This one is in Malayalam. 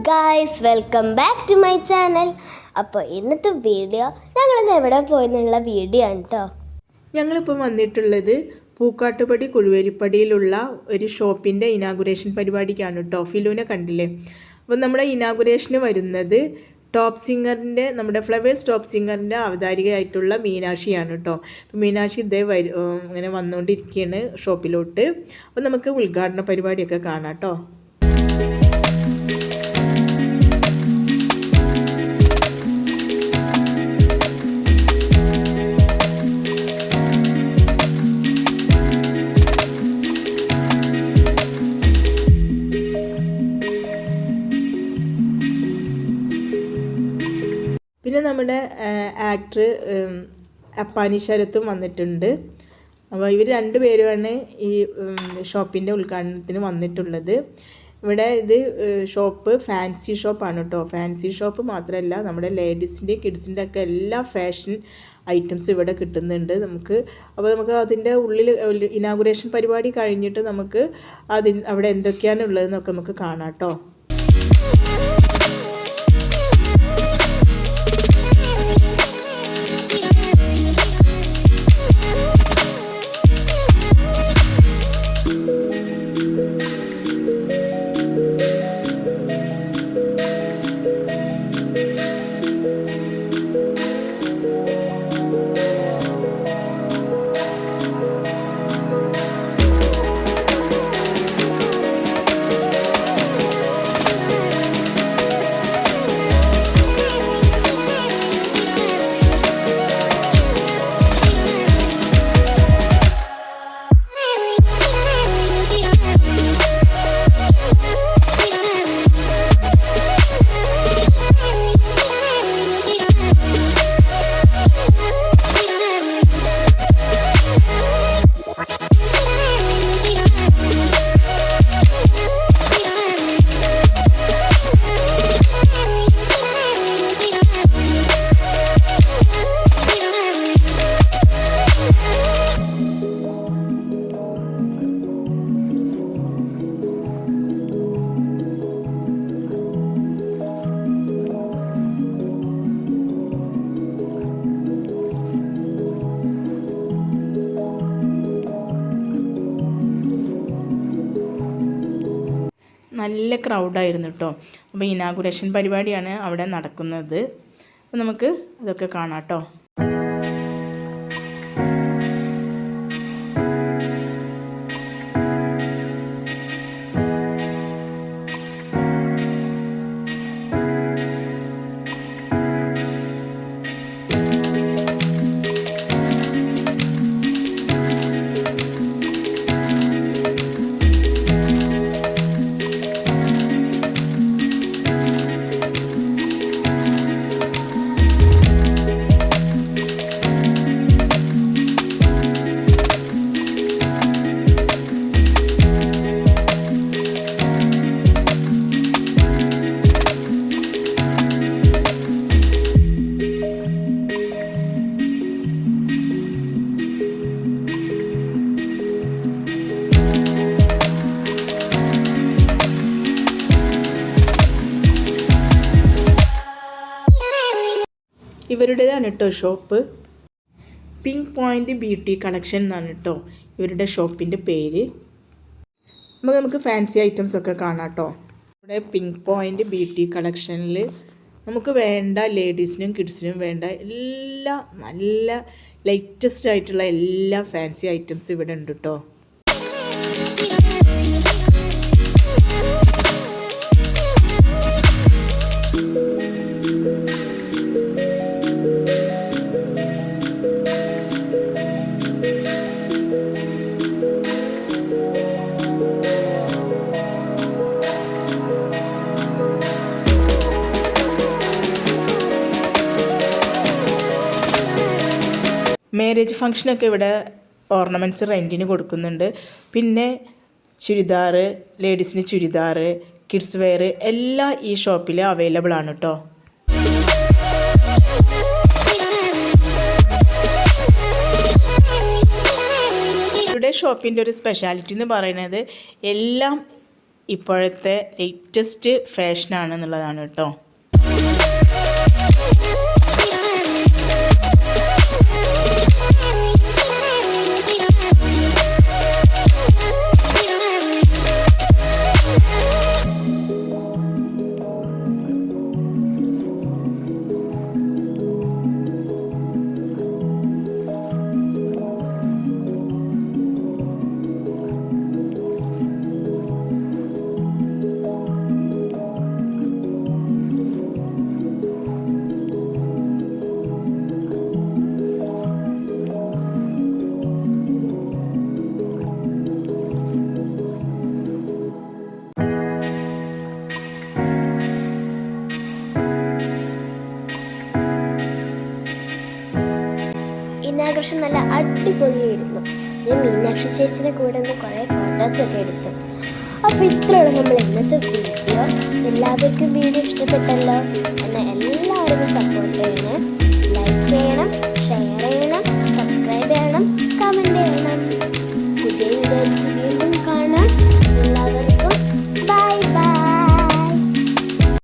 Guys, welcome back to my channel. അപ്പോൾ ഇന്നത്തെ വീഡിയോ ഞങ്ങളിന്ന് എവിടെ പോയെന്നുള്ള വീഡിയോ ആണ് കേട്ടോ. ഞങ്ങളിപ്പോൾ വന്നിട്ടുള്ളത് പൂക്കാട്ടുപടി കുഴുവേലിപ്പടിയിലുള്ള ഒരു ഷോപ്പിൻ്റെ ഇനാഗുറേഷൻ പരിപാടിക്കാണ് കേട്ടോ. ഫിലൂനെ കണ്ടില്ലേ? അപ്പോൾ നമ്മുടെ ഇനാഗുറേഷന് വരുന്നത് ടോപ്പ് സിംഗറിൻ്റെ, നമ്മുടെ ഫ്ലവേഴ്സ് ടോപ്പ് സിംഗറിൻ്റെ അവതാരികയായിട്ടുള്ള മീനാക്ഷിയാണ് കേട്ടോ. അപ്പോൾ മീനാക്ഷി ഇങ്ങനെ വന്നുകൊണ്ടിരിക്കുകയാണ് ഷോപ്പിലോട്ട്. അപ്പോൾ നമുക്ക് ഉദ്ഘാടന പരിപാടിയൊക്കെ കാണാം കേട്ടോ. പിന്നെ നമ്മുടെ ആക്ടർ അപ്പാനി ശരത്തും വന്നിട്ടുണ്ട്. അപ്പോൾ ഇവർ രണ്ടുപേരുമാണ് ഈ ഷോപ്പിൻ്റെ ഉദ്ഘാടനത്തിന് വന്നിട്ടുള്ളത്. ഇവിടെ ഇത് ഷോപ്പ് ഫാൻസി ഷോപ്പാണ് കേട്ടോ. ഫാൻസി ഷോപ്പ് മാത്രമല്ല, നമ്മുടെ ലേഡീസിൻ്റെയും കിഡ്സിൻ്റെ ഒക്കെ എല്ലാ ഫാഷൻ ഐറ്റംസും ഇവിടെ കിട്ടുന്നുണ്ട് നമുക്ക്. അപ്പോൾ നമുക്ക് അതിൻ്റെ ഉള്ളിൽ ഇനാഗുറേഷൻ പരിപാടി കഴിഞ്ഞിട്ട് നമുക്ക് അവിടെ എന്തൊക്കെയാണ് ഉള്ളതെന്നൊക്കെ നമുക്ക് കാണാം കേട്ടോ. നല്ല ക്രൗഡായിരുന്നു കേട്ടോ. അപ്പോൾ ഇനാഗുറേഷൻ പരിപാടിയാണ് അവിടെ നടക്കുന്നത്. അപ്പോൾ നമുക്ക് അതൊക്കെ കാണാം കേട്ടോ. ഇവരുടേതാണ് കേട്ടോ shop. Pink point beauty collection എന്നാണ് കേട്ടോ ഇവരുടെ ഷോപ്പിൻ്റെ പേര്. നമുക്ക് ഫാൻസി ഐറ്റംസ് ഒക്കെ കാണാം കേട്ടോ. ഇവിടെ പിങ്ക് പോയിൻ്റ് ബ്യൂട്ടി കളക്ഷനിൽ നമുക്ക് വേണ്ട ലേഡീസിനും കിഡ്സിനും വേണ്ട എല്ലാ നല്ല ലേറ്റസ്റ്റ് ആയിട്ടുള്ള എല്ലാ ഫാൻസി ഐറ്റംസും ഇവിടെ ഉണ്ട് കേട്ടോ. മാരേജ് ഫങ്ഷനൊക്കെ ഇവിടെ ഓർണമെൻറ്റ്സ് റെൻറ്റിന് കൊടുക്കുന്നുണ്ട്. പിന്നെ ചുരിദാർ, ലേഡീസിന് ചുരിദാർ, കിഡ്സ് വെയർ എല്ലാം ഈ ഷോപ്പിൽ അവൈലബിൾ ആണ് കേട്ടോ. ഇവിടെ ഷോപ്പിൻ്റെ ഒരു സ്പെഷ്യാലിറ്റി എന്ന് പറയുന്നത് എല്ലാം ഇപ്പോഴത്തെ ലേറ്റസ്റ്റ് ഫാഷനാണെന്നുള്ളതാണ് കേട്ടോ. ഇനാഘോഷം നല്ല അടിപൊളിയായിരുന്നു. ഞാൻ മീനാക്ഷി ചേച്ചിയുടെ കൂടെ നിന്ന് കുറേ ഫോട്ടോസൊക്കെ എടുത്തു. അപ്പോൾ ഇത്രയുള്ള നമ്മൾ ഇന്നത്തെ വീഡിയോ. എല്ലാവർക്കും വീഡിയോ ഇഷ്ടപ്പെട്ടല്ലോ. എന്നാൽ എല്ലാവരും സപ്പോർട്ട് ചെയ്യണേ.